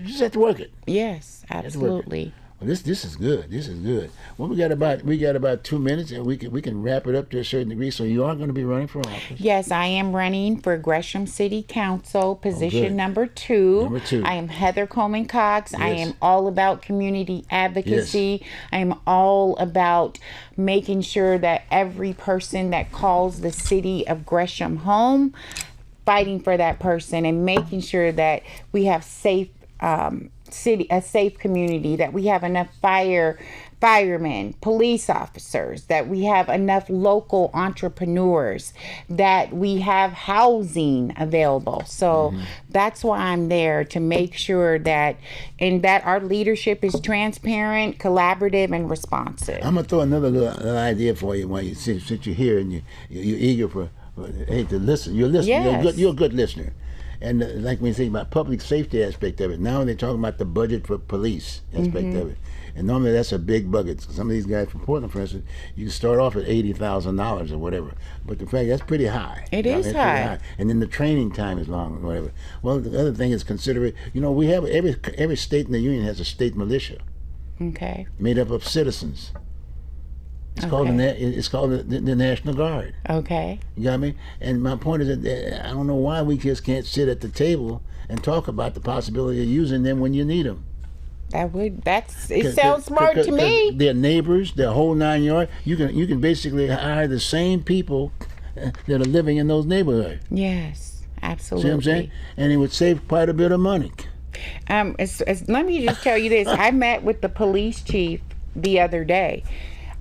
just have to work it. Yes, to work it. absolutely. Well, this is good. This is good. Well, we got about 2 minutes, and we can wrap it up to a certain degree. So you are going to be running for office. Yes, I am running for Gresham City Council, position good. number 2. Number 2. I am Heather Coleman Cox. I Yes. am all about community advocacy. I am all about making sure that every person that calls the city of Gresham home, fighting for that person and making sure that we have a safe community, that we have enough firemen, police officers, that we have enough local entrepreneurs, that we have housing available. So that's why I'm there, to make sure that our leadership is transparent, collaborative, and responsive. I'm gonna throw another little idea for you while since you're here and you're eager for to listen. You're listening. Yes. You're a good listener. And like we say about public safety aspect of it, now they're talking about the budget for police aspect of it. And normally that's a big bucket. Some of these guys from Portland, for instance, you can start off at $80,000 or whatever. But the fact that's pretty high. It You know, is that's pretty high. And then the training time is long or whatever. Well, the other thing is consider it. We have every state in the union has a state militia Okay. made up of citizens. It's called the National Guard. Okay. You got me? And my point is that I don't know why we just can't sit at the table and talk about the possibility of using them when you need them. It sounds smart to me. They're neighbors, the whole 9 yards. You can basically hire the same people that are living in those neighborhoods. Yes, absolutely. See what I'm saying? And it would save quite a bit of money. Let me just tell you this. I met with the police chief the other day.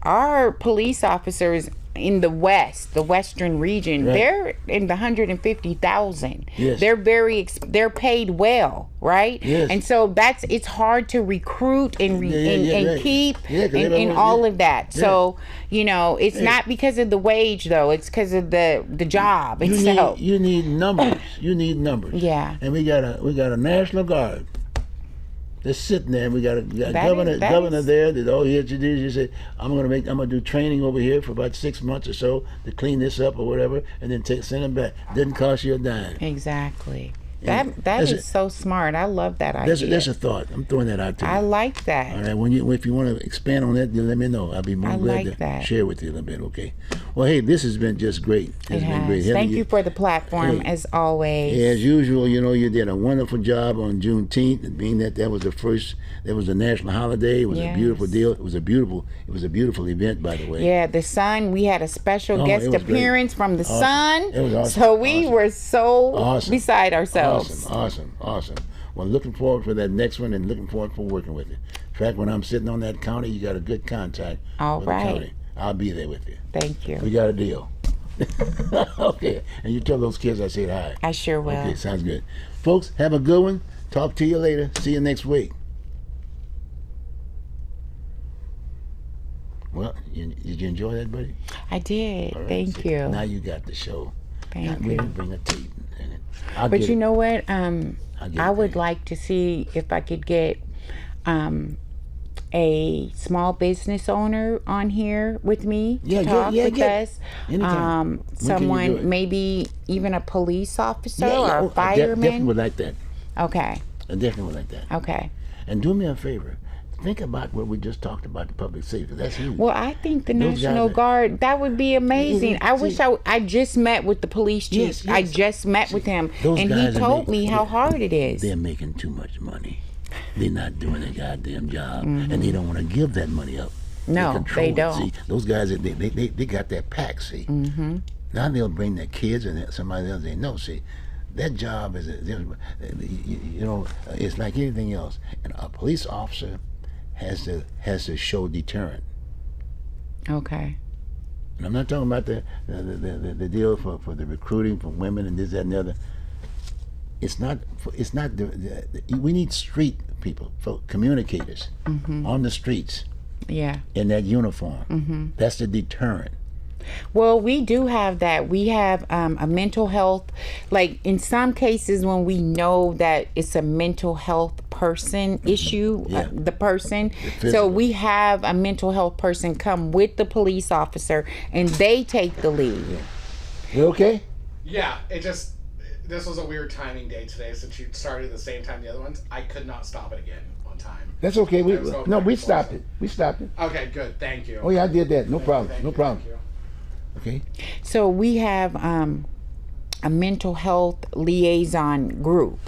Our police officers in the western region, Right. they're in the 150,000. Yes. They're paid well, right? Yes. And so it's hard to recruit and Yeah. keep Yeah, 'cause they and don't- all yeah. of that. So it's not because of the wage though. It's because of the job itself. You need numbers. You need numbers. Yeah. And we got a National Guard that's sitting there, and we got a governor there that all he has to do is just say, I'm gonna do training over here for about 6 months or so to clean this up or whatever, and then send them back. Doesn't cost you a dime. Exactly. And That is so smart. I love that idea. that's a thought. I'm throwing that out to you. I like that. All right. If you want to expand on that, then let me know. I'll be more glad like to that. share with you a little bit. Okay. Well, hey, this has been just great. It been great. has. Thank you for the platform, Hey. as always. As usual, you did a wonderful job on Juneteenth, being that was the first. That was a national holiday. It was a beautiful deal. It was a beautiful event, by the way. Yeah, the sun. We had a special Oh, guest it was great. appearance from the Awesome. sun. It was awesome. So we Awesome. were so Awesome. beside ourselves. Awesome. Well, looking forward for that next one, and looking forward for working with you. In fact, when I'm sitting on that county, you got a good contact All with right. the county. I'll be there with you. Thank We you. got a deal. Okay. And you tell those kids I said hi. I sure will. Okay, sounds good. Folks, have a good one. Talk to you later. See you next week. Well, did you enjoy that, buddy? I did. All right, Thank see, you. Now you got the show. Thank We you. bring a tape. I'll But get you it. know what? get I it, would baby. like to see if I could get a small business owner on here with me to Yeah, talk with get us. Anytime. When can you do it? Someone, maybe even a police officer Yeah, or oh, a I definitely fireman. would like that. Okay. I definitely would like that. Okay. And do me a favor. Think about what we just talked about, the public safety. That's huge. Well, I think the Those National guys are- Guard, that would be amazing. I See- wish I just met with the police chief. Yes, I yes. just met with him, those and he guys are told making- me how hard it is. They're making too much money. They're not doing their goddamn job, Mm-hmm. and they don't want to give that money up. No, control they it. don't. See, those guys, they got that pack. See, Mm-hmm. now they'll bring their kids and somebody else. They know. See, that job is, it's like anything else. And a police officer has to show deterrent. Okay. And I'm not talking about the deal for the recruiting for women and this, that, and the other. It's not. We need street people, communicators on the streets Yeah. in that uniform. That's the deterrent. Well, we do have that. We have a mental health, like in some cases when we know that it's a mental health person issue, Yeah. the person. So physical. we have a mental health person come with the police officer and they take the lead. You okay? Yeah, this was a weird timing day today since you started at the same time the other ones. I could not stop it again on time. That's okay. We There's no we back stopped and it. We stopped it. Okay, good. Thank you. Oh yeah, I did that. No problem. Thank No you, problem. thank you. Okay. So we have a mental health liaison group.